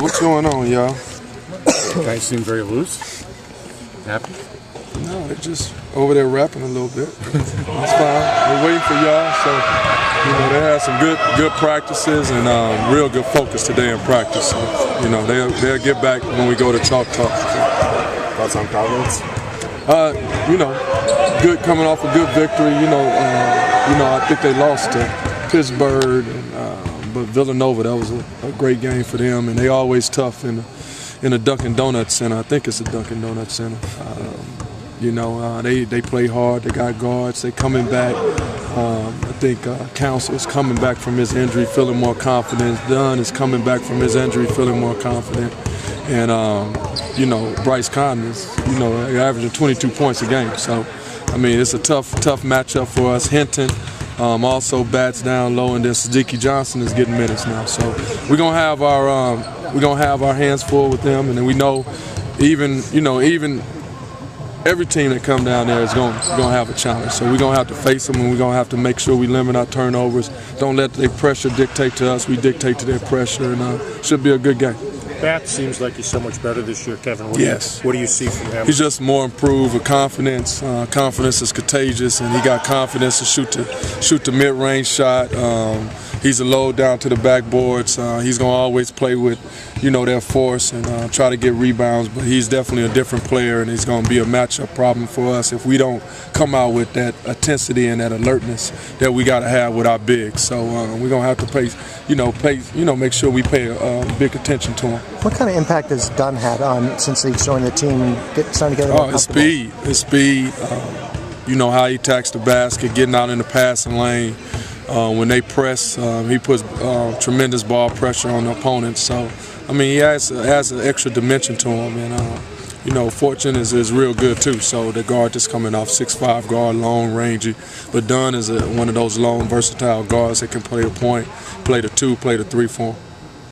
What's going on, y'all? You guys seem very loose. Happy? No, they're just over there rapping a little bit. That's fine. We're waiting for y'all. So, they had some good practices and real good focus today in practice. So, they'll get back when we go to Chalk Talk. Thoughts on Providence? Good coming off a good victory. I think they lost to Pittsburgh, but Villanova, that was a great game for them, and they always tough in a Dunkin' Donuts Center. I think it's a Dunkin' Donuts Center. They play hard. They got guards. They coming back. I think Council is coming back from his injury, feeling more confident. Dunn is coming back from his injury, feeling more confident. And Bryce Cotton is averaging 22 points a game. So it's a tough matchup for us. Hinton also bats down low, and then Sadiki Johnson is getting minutes now. So we're gonna have our hands full with them, and then we know even every team that come down there is going to have a challenge. So we're going to have to face them, and we're going to have to make sure we limit our turnovers. Don't let their pressure dictate to us. We dictate to their pressure, and should be a good game. Bat seems like he's so much better this year, Kevin. What do you see from him? He's just more improved with confidence. Confidence is contagious, and he got confidence to shoot the mid-range shot. He's a load down to the backboards. He's going to always play with, their force and try to get rebounds. But he's definitely a different player, and he's going to be a matchup problem for us if we don't come out with that intensity and that alertness that we got to have with our bigs. So we're going to have to make sure we pay big attention to him. What kind of impact has Dunn had since he joined the team and starting to get more comfortable? His speed. How he attacks the basket, getting out in the passing lane. When they press, he puts tremendous ball pressure on the opponent. So, he has an extra dimension to him. And, Fortune is real good, too. So the guard that's coming off 6'5" guard, long, rangy. But Dunn is one of those long, versatile guards that can play the point, play the 2, play the 3 for him.